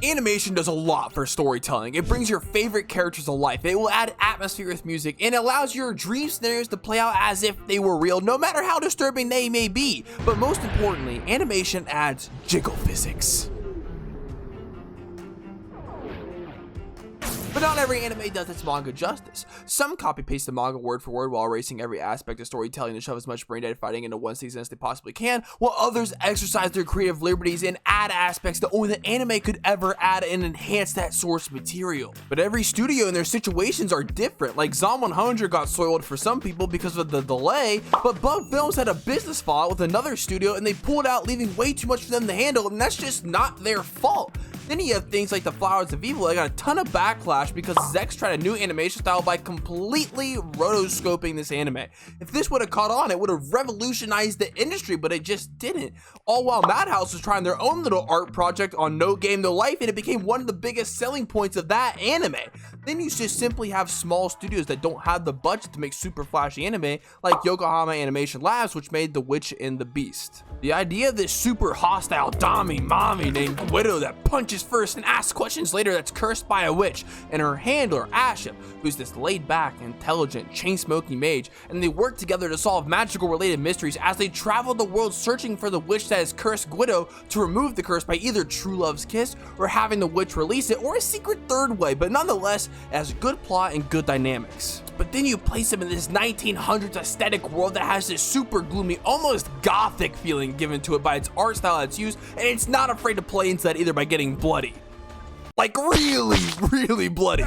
Animation does a lot for storytelling. It brings your favorite characters to life. It will add atmosphere with music and allows your dream scenarios to play out as if they were real, no matter how disturbing they may be. But most importantly, animation adds jiggle physics. But not every anime does its manga justice. Some copy-paste the manga word for word while erasing every aspect of storytelling to shove as much brain-dead fighting into one season as they possibly can, while others exercise their creative liberties and add aspects that only the anime could ever add and enhance that source material. But every studio and their situations are different. Like Zom 100 got soiled for some people because of the delay, but Bug Films had a business fallout with another studio and they pulled out, leaving way too much for them to handle, and that's just not their fault. Then you have things like the Flowers of Evil that got a ton of backlash because Zex tried a new animation style by completely rotoscoping this anime. If this would have caught on, it would have revolutionized the industry, but it just didn't. All while Madhouse was trying their own little art project on No Game No Life, and it became one of the biggest selling points of that anime. Then you just simply have small studios that don't have the budget to make super flashy anime, like Yokohama Animation Labs, which made The Witch and the Beast. The idea of this super hostile mommy named Widow that punches first and asks questions later that's cursed by a witch, and her handler Asha, who's this laid-back, intelligent, chain-smoking mage, and they work together to solve magical-related mysteries as they travel the world searching for the witch that has cursed Guido to remove the curse by either true love's kiss or having the witch release it, or a secret third way, but nonetheless it has good plot and good dynamics. But then you place them in this 1900s aesthetic world that has this super gloomy, almost gothic feeling given to it by its art style that's used, and it's not afraid to play into that either by getting bloody. Like really bloody.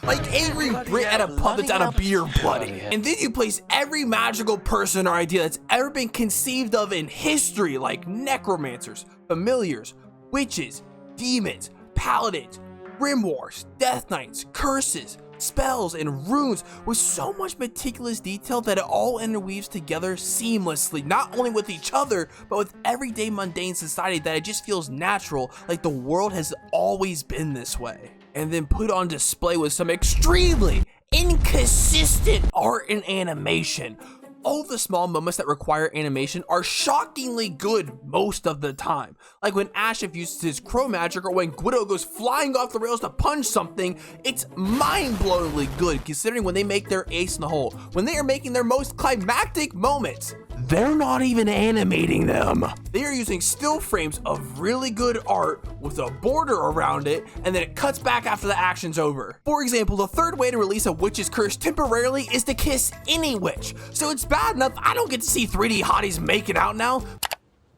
Like angry Brit at a pub that's out of beer bloody. And then you place every magical person or idea that's ever been conceived of in history, like necromancers, familiars, witches, demons, paladins, grimoires, death knights, curses, spells, and runes with so much meticulous detail that it all interweaves together seamlessly, not only with each other, but with everyday mundane society, that it just feels natural, like the world has always been this way. And then put on display with some extremely inconsistent art and animation. All the small moments that require animation are shockingly good most of the time. Like when Ashif uses his crow magic, or when Guido goes flying off the rails to punch something, it's mind-blowingly good considering when they make their ace in the hole. When they are making their most climactic moments, they're not even animating them. They are using still frames of really good art with a border around it, and then it cuts back after the action's over. For example, the third way to release a witch's curse temporarily is to kiss any witch. So it's bad enough I don't get to see 3D hotties making out now.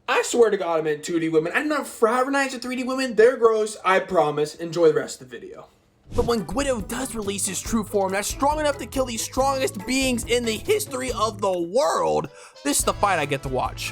I swear to God, I meant 2D women. I do not fraternize with 3D women. They're gross, I promise. Enjoy the rest of the video. But when Guido does release his true form that's strong enough to kill the strongest beings in the history of the world, this is the fight I get to watch.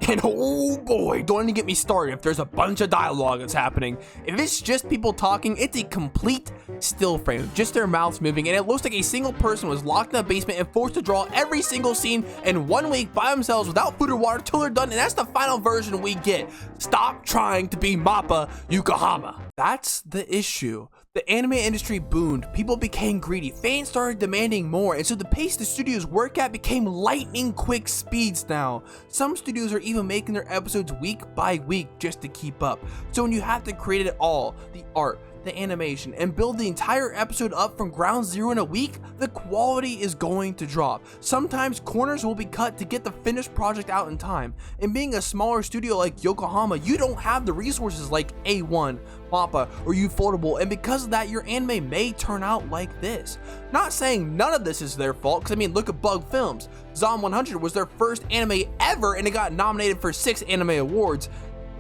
And oh boy, don't even get me started if there's a bunch of dialogue that's happening. If it's just people talking, it's a complete still frame, just their mouths moving, and it looks like a single person was locked in a basement and forced to draw every single scene in 1 week by themselves without food or water till they're done, and that's the final version we get. Stop trying to be Mappa Yokohama. That's the issue. The anime industry boomed, people became greedy, fans started demanding more, and so the pace the studios work at became lightning quick speeds now. Some studios are even making their episodes week by week just to keep up. So when you have to create it all, the art, the animation, and build the entire episode up from ground zero in a week, the quality is going to drop. Sometimes corners will be cut to get the finished project out in time. And being a smaller studio like Yokohama, you don't have the resources like A1, Mappa, or Ufotable, and because of that, your anime may turn out like this. Not saying none of this is their fault, because I mean, look at Bug Films. Zom 100 was their first anime ever, and it got nominated for 6 anime awards.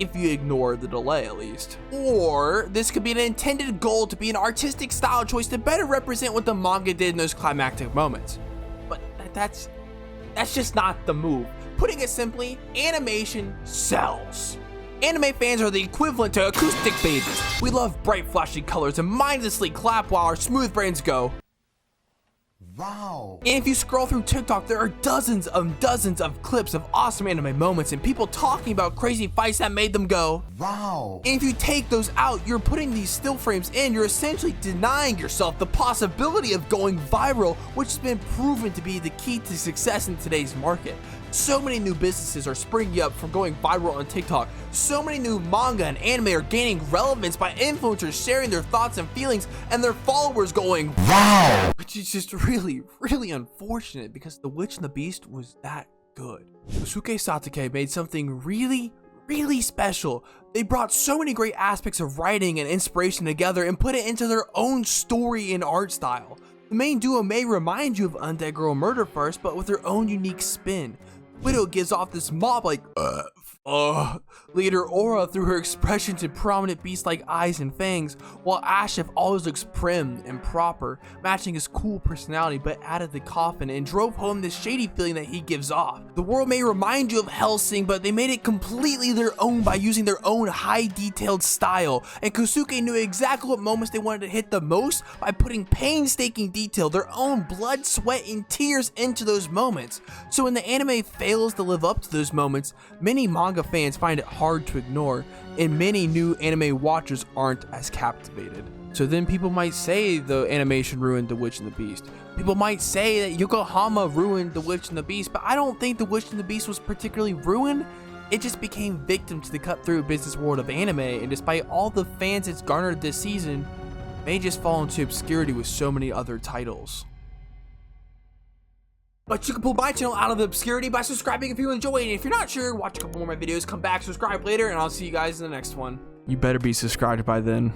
If you ignore the delay at least. Or this could be an intended goal to be an artistic style choice to better represent what the manga did in those climactic moments. But that's just not the move. Putting it simply, animation sells. Anime fans are the equivalent to acoustic babies. We love bright flashy colors and mindlessly clap while our smooth brains go, Wow. And if you scroll through TikTok, there are dozens of clips of awesome anime moments and people talking about crazy fights that made them go, Wow. and if you take those out, you're putting these still frames in, you're essentially denying yourself the possibility of going viral, which has been proven to be the key to success in today's market. So many new businesses are springing up from going viral on TikTok. So many new manga and anime are gaining relevance by influencers sharing their thoughts and feelings and their followers going, Wow. which is just really unfortunate because The Witch and the Beast was that good. Kosuke Satake made something really special. They brought so many great aspects of writing and inspiration together and put it into their own story and art style. The main duo may remind you of Undead Girl Murder First, but with their own unique spin. Widow gives off this mob like leader aura through her expressions and prominent beast-like eyes and fangs, while Ashif always looks prim and proper, matching his cool personality, but added the coffin and drove home this shady feeling that he gives off. The world may remind you of Hellsing, but they made it completely their own by using their own high-detailed style, and Kosuke knew exactly what moments they wanted to hit the most by putting painstaking detail, their own blood, sweat, and tears into those moments. So when the anime fails to live up to those moments, many manga fans find it hard to ignore, and many new anime watchers aren't as captivated. So then people might say the animation ruined The Witch and the Beast. People might say that Yokohama ruined The Witch and the Beast, but I don't think The Witch and the Beast was particularly ruined. It just became victim to the cut-through business world of anime, and despite all the fans it's garnered this season, may just fall into obscurity with so many other titles. But you can pull my channel out of the obscurity by subscribing if you enjoy it. And if you're not sure, watch a couple more of my videos, come back, subscribe later, and I'll see you guys in the next one. You better be subscribed by then.